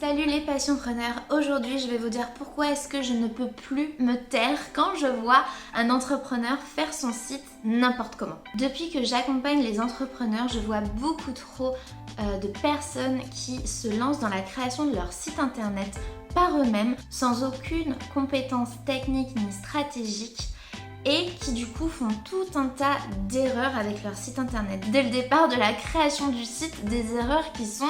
Salut les passionpreneurs, aujourd'hui je vais vous dire pourquoi est-ce que je ne peux plus me taire quand je vois un entrepreneur faire son site n'importe comment. Depuis que j'accompagne les entrepreneurs, je vois beaucoup trop de personnes qui se lancent dans la création de leur site internet par eux-mêmes, sans aucune compétence technique ni stratégique, et qui du coup font tout un tas d'erreurs avec leur site internet. Dès le départ de la création du site, des erreurs qui sont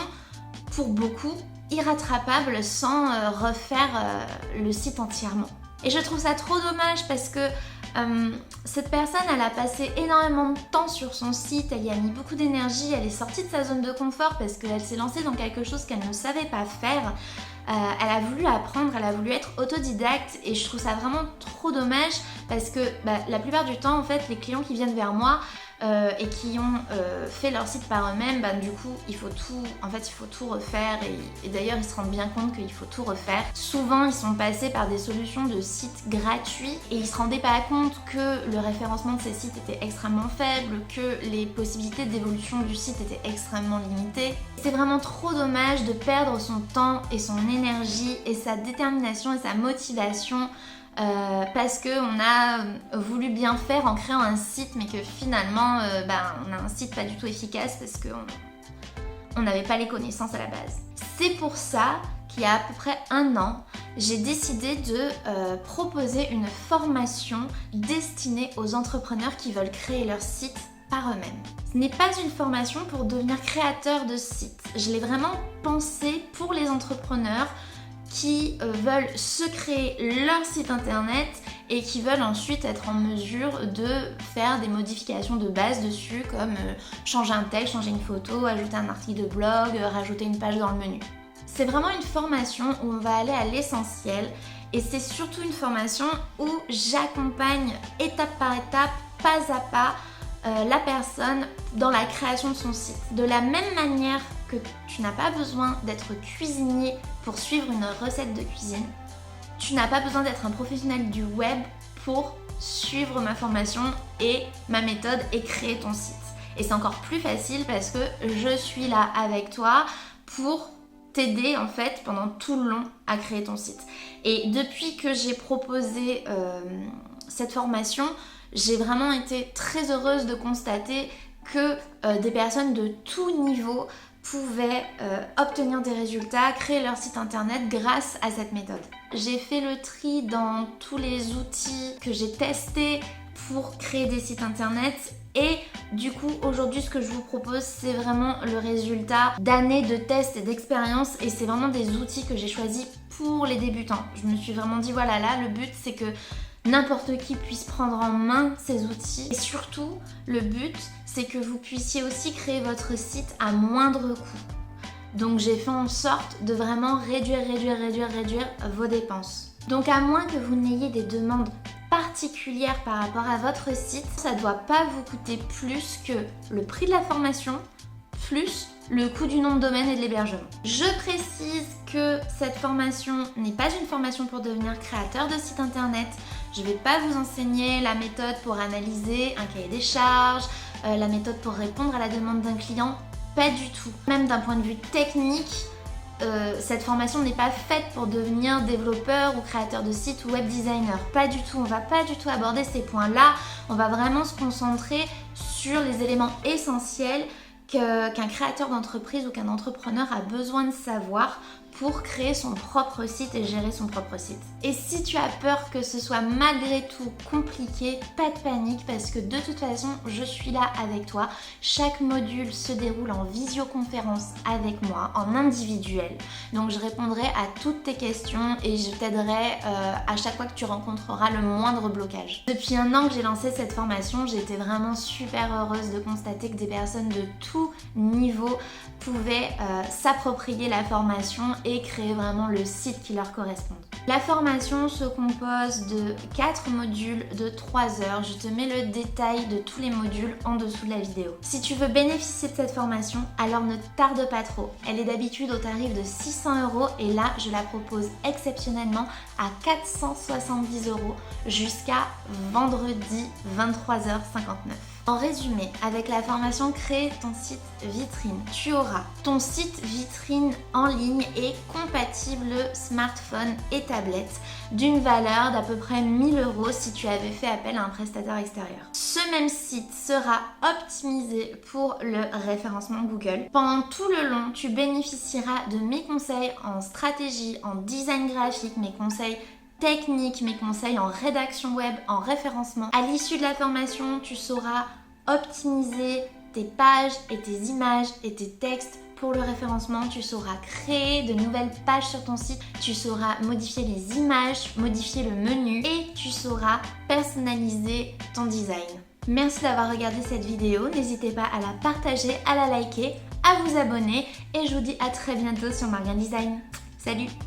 pour beaucoup irrattrapables sans refaire le site entièrement. Et je trouve ça trop dommage parce que cette personne, elle a passé énormément de temps sur son site, elle y a mis beaucoup d'énergie, elle est sortie de sa zone de confort parce qu'elle s'est lancée dans quelque chose qu'elle ne savait pas faire. Elle a voulu apprendre, elle a voulu être autodidacte et je trouve ça vraiment trop dommage parce que la plupart du temps, en fait, les clients qui viennent vers moi et qui ont fait leur site par eux-mêmes, du coup il faut tout refaire et d'ailleurs ils se rendent bien compte qu'il faut tout refaire. Souvent ils sont passés par des solutions de sites gratuits et ils se rendaient pas compte que le référencement de ces sites était extrêmement faible, que les possibilités d'évolution du site étaient extrêmement limitées. C'est vraiment trop dommage de perdre son temps et son énergie et sa détermination et sa motivation parce qu'on a voulu bien faire en créant un site mais que finalement on a un site pas du tout efficace parce qu'on n'avait pas les connaissances à la base. C'est pour ça qu'il y a à peu près 1 an, j'ai décidé de proposer une formation destinée aux entrepreneurs qui veulent créer leur site par eux-mêmes. Ce n'est pas une formation pour devenir créateur de site. Je l'ai vraiment pensé pour les entrepreneurs qui veulent se créer leur site internet et qui veulent ensuite être en mesure de faire des modifications de base dessus comme changer un texte, changer une photo, ajouter un article de blog, rajouter une page dans le menu. C'est vraiment une formation où on va aller à l'essentiel et c'est surtout une formation où j'accompagne étape par étape, pas à pas, la personne dans la création de son site. De la même manière que tu n'as pas besoin d'être cuisinier pour suivre une recette de cuisine, tu n'as pas besoin d'être un professionnel du web pour suivre ma formation et ma méthode et créer ton site. Et c'est encore plus facile parce que je suis là avec toi pour t'aider en fait pendant tout le long à créer ton site. Et depuis que j'ai proposé cette formation, j'ai vraiment été très heureuse de constater que des personnes de tout niveau pouvaient obtenir des résultats, créer leur site internet grâce à cette méthode. J'ai fait le tri dans tous les outils que j'ai testés pour créer des sites internet et du coup aujourd'hui ce que je vous propose c'est vraiment le résultat d'années de tests et d'expérience et c'est vraiment des outils que j'ai choisis pour les débutants. Je me suis vraiment dit voilà, là le but c'est que n'importe qui puisse prendre en main ces outils et surtout le but c'est que vous puissiez aussi créer votre site à moindre coût. Donc j'ai fait en sorte de vraiment réduire vos dépenses. Donc à moins que vous n'ayez des demandes particulières par rapport à votre site, ça ne doit pas vous coûter plus que le prix de la formation plus le coût du nom de domaine et de l'hébergement. Je précise que cette formation n'est pas une formation pour devenir créateur de site internet. Je ne vais pas vous enseigner la méthode pour analyser un cahier des charges, la méthode pour répondre à la demande d'un client, pas du tout. Même d'un point de vue technique, cette formation n'est pas faite pour devenir développeur ou créateur de site ou web designer, pas du tout. On va pas du tout aborder ces points-là, on va vraiment se concentrer sur les éléments essentiels qu'un créateur d'entreprise ou qu'un entrepreneur a besoin de savoir pour créer son propre site et gérer son propre site. Et si tu as peur que ce soit malgré tout compliqué, pas de panique parce que de toute façon, je suis là avec toi. Chaque module se déroule en visioconférence avec moi, en individuel. Donc je répondrai à toutes tes questions et je t'aiderai à chaque fois que tu rencontreras le moindre blocage. Depuis 1 an que j'ai lancé cette formation, j'ai été vraiment super heureuse de constater que des personnes de tout niveau pouvaient s'approprier la formation et créer vraiment le site qui leur correspond. La formation se compose de 4 modules de 3 heures. Je te mets le détail de tous les modules en dessous de la vidéo. Si tu veux bénéficier de cette formation, alors ne tarde pas trop. Elle est d'habitude au tarif de 600 € et là, je la propose exceptionnellement à 470 € jusqu'à vendredi 23h59. En résumé, avec la formation Créer ton site vitrine, tu auras ton site vitrine en ligne et compatible smartphone et tablette d'une valeur d'à peu près 1000 € si tu avais fait appel à un prestataire extérieur. Ce même site sera optimisé pour le référencement Google. Pendant tout le long, tu bénéficieras de mes conseils en stratégie, en design graphique, mes conseils techniques, mes conseils en rédaction web, en référencement. À l'issue de la formation, tu sauras optimiser tes pages et tes images et tes textes pour le référencement. Tu sauras créer de nouvelles pages sur ton site, tu sauras modifier les images, modifier le menu et tu sauras personnaliser ton design. Merci d'avoir regardé cette vidéo, n'hésitez pas à la partager, à la liker, à vous abonner et je vous dis à très bientôt sur Margin Design. Salut!